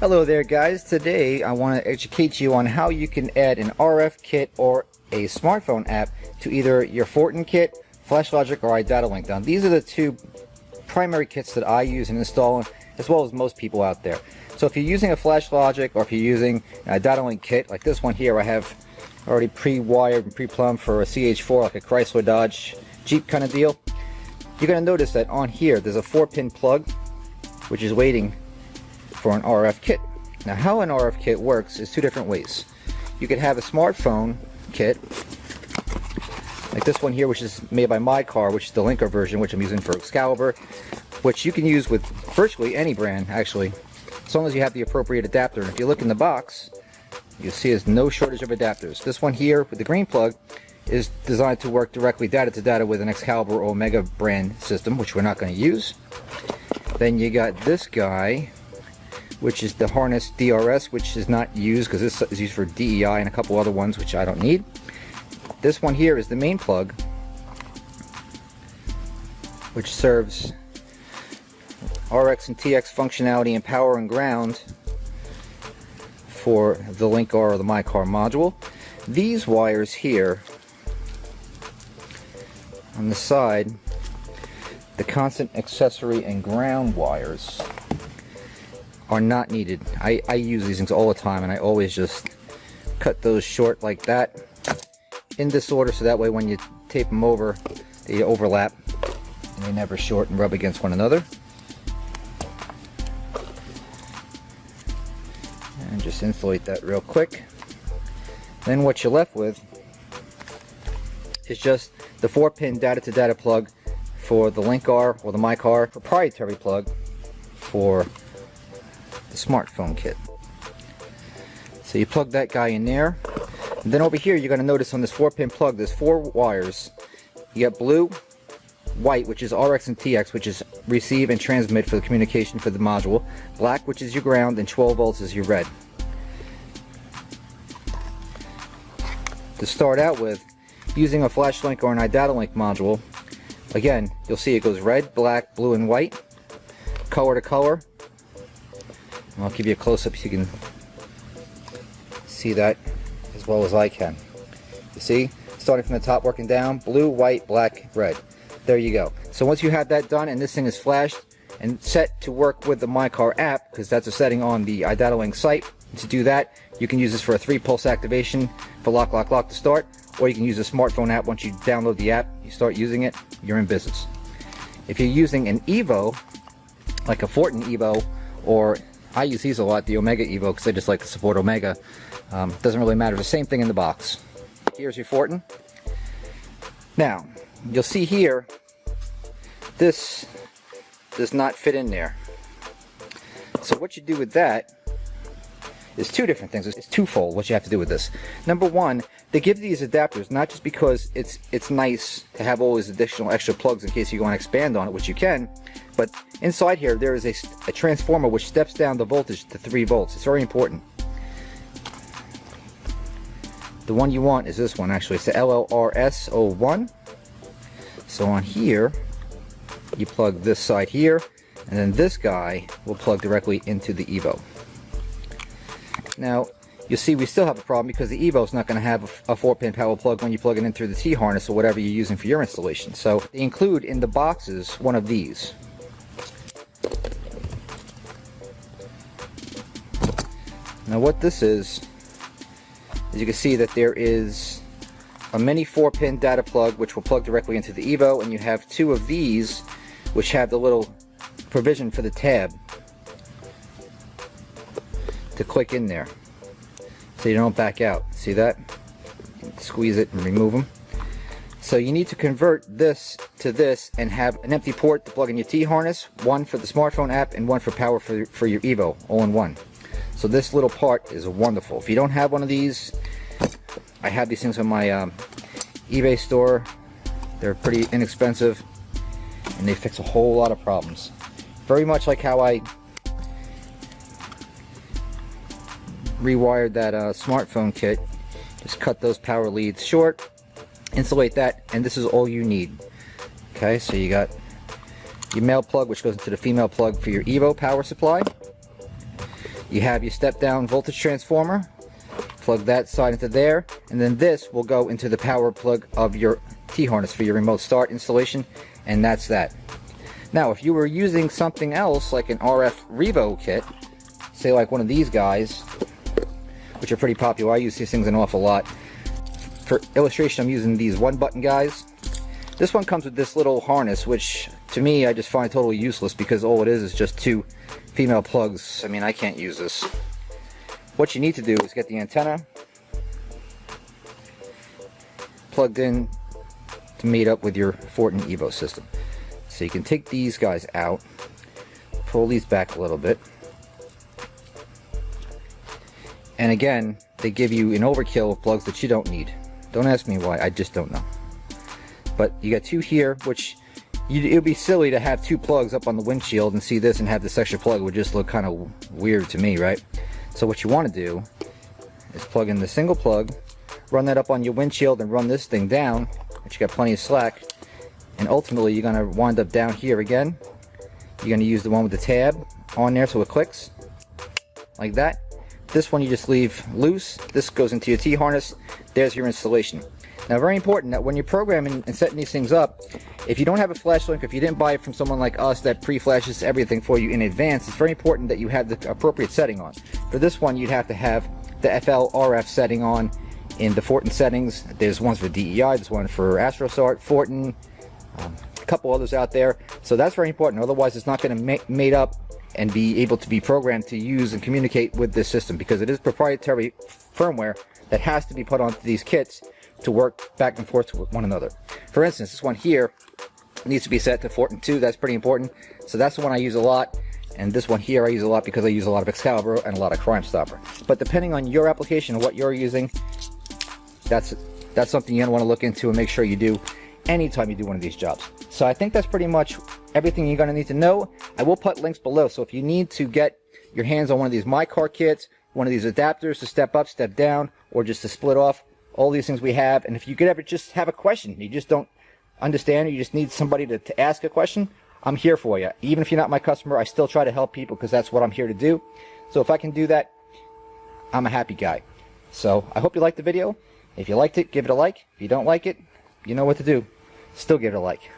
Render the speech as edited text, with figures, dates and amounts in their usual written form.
Hello there guys, today I want to educate you on how you can add an RF kit or a smartphone app to either your Fortin kit, FlashLogic, or iDataLink. Now these are the two primary kits that I use and install, as well as most people out there. So if you're using a FlashLogic or if you're using a iDataLink kit, like this one here I have already pre-wired and pre-plumbed for a CH4, like a Chrysler Dodge Jeep kind of deal, you're going to notice that on here there's a 4-pin plug which is waiting for an RF kit. Now how an RF kit works is two different ways. You could have a smartphone kit like this one here, which is made by my car, which is the linkr version, which I'm using for Excalibur, which you can use with virtually any brand actually, as long as you have the appropriate adapter. And if you look in the box, you'll see there's no shortage of adapters. This one here with the green plug is designed to work directly data to data with an Excalibur or Omega brand system, which we're not going to use. Then you got this guy, which is the harness DRS, which is not used because this is used for DEI and a couple other ones which I don't need. This one here is the main plug, which serves RX and TX functionality and power and ground for the linkr or the my car module. These wires here on the side, the constant accessory and ground wires, are not needed. I use these things all the time, and I always just cut those short like that in this order, so that way when you tape them over they overlap and they never short and rub against one another. And just insulate that real quick. Then what you're left with is just the 4-pin data to data plug for the linkr or the my car proprietary plug for the smartphone kit. So you plug that guy in there, and then over here you're going to notice on this 4-pin plug there's 4 wires. You got blue, white, which is RX and TX, which is receive and transmit for the communication for the module, black, which is your ground, and 12 volts is your red. To start out with, using a FlashLink or an iDataLink module, again you'll see it goes red, black, blue, and white, color to color. I'll give you a close-up so you can see that as well as I can. You see, starting from the top working down, blue, white, black, red. There you go. So once you have that done and this thing is flashed and set to work with the My Car app, because that's a setting on the iDataLink site, to do that you can use this for a 3-pulse activation for lock, lock, lock to start, or you can use a smartphone app. Once you download the app, you start using it, you're in business. If you're using an Evo, like a Fortin Evo, or I use these a lot, the Omega Evo, because I just like to support Omega. Doesn't really matter, the same thing in the box. Here's your Fortin. Now, you'll see here, this does not fit in there. So what you do with that is two different things. It's twofold what you have to do with this. Number one, they give these adapters not just because it's nice to have all these additional extra plugs in case you want to expand on it, which you can, but inside here there is a transformer which steps down the voltage to 3 volts. It's very important. The one you want is this one actually. It's the LLRS01. So on here you plug this side here, and then this guy will plug directly into the Evo. Now you'll see we still have a problem because the Evo is not going to have a 4-pin power plug when you plug it in through the T-harness or whatever you're using for your installation. So they include in the boxes one of these. Now what this is you can see that there is a mini 4-pin data plug which will plug directly into the Evo, and you have 2 of these which have the little provision for the tab to click in there so you don't back out. See that? Squeeze it and remove them. So you need to convert this to this and have an empty port to plug in your T-harness, one for the smartphone app and one for power for your Evo, all in one. So this little part is wonderful. If you don't have one of these, I have these things on my eBay store. They're pretty inexpensive and they fix a whole lot of problems. Very much like how I rewired that smartphone kit. Just cut those power leads short, insulate that, and this is all you need. Okay, so you got your male plug which goes into the female plug for your Evo power supply. You have your step down voltage transformer, plug that side into there, and then this will go into the power plug of your T-harness for your remote start installation, and that's that. Now if you were using something else like an RF Revo kit, say like one of these guys, which are pretty popular, I use these things an awful lot. For illustration, I'm using these 1-button guys. This one comes with this little harness, which to me I just find totally useless because all it is just 2 female plugs. I mean, I can't use this. What you need to do is get the antenna plugged in to meet up with your Fortin Evo system. So you can take these guys out, pull these back a little bit, and again they give you an overkill of plugs that you don't need. Don't ask me why, I just don't know. But you got 2 here, which it would be silly to have 2 plugs up on the windshield and see this and have this extra plug. It would just look kind of weird to me, right? So what you want to do is plug in the single plug, run that up on your windshield and run this thing down, which you got plenty of slack, and ultimately you're going to wind up down here again. You're going to use the one with the tab on there so it clicks like that. This one you just leave loose. This goes into your T-harness. There's your installation. Now, very important that when you're programming and setting these things up, if you don't have a flash link, if you didn't buy it from someone like us that pre-flashes everything for you in advance, it's very important that you have the appropriate setting on. For this one, you'd have to have the FL-RF setting on in the Fortin settings. There's ones for DEI, there's one for AstroSart, Fortin, a couple others out there. So that's very important. Otherwise, it's not going to mate up and be able to be programmed to use and communicate with this system, because it is proprietary firmware that has to be put onto these kits to work back and forth with one another. For instance, this one here needs to be set to Fortin 2. That's pretty important. So that's the one I use a lot. And this one here I use a lot because I use a lot of Excalibur and a lot of Crime Stopper. But depending on your application and what you're using, that's something you're going to want to look into and make sure you do anytime you do one of these jobs. So I think that's pretty much everything you're going to need to know. I will put links below. So if you need to get your hands on one of these My Car kits, one of these adapters to step up, step down, or just to split off, all these things we have. And if you could ever just have a question, you just don't understand, or you just need somebody to ask a question, I'm here for you. Even if you're not my customer, I still try to help people because that's what I'm here to do. So if I can do that, I'm a happy guy. So I hope you liked the video. If you liked it, give it a like. If you don't like it, you know what to do. Still give it a like.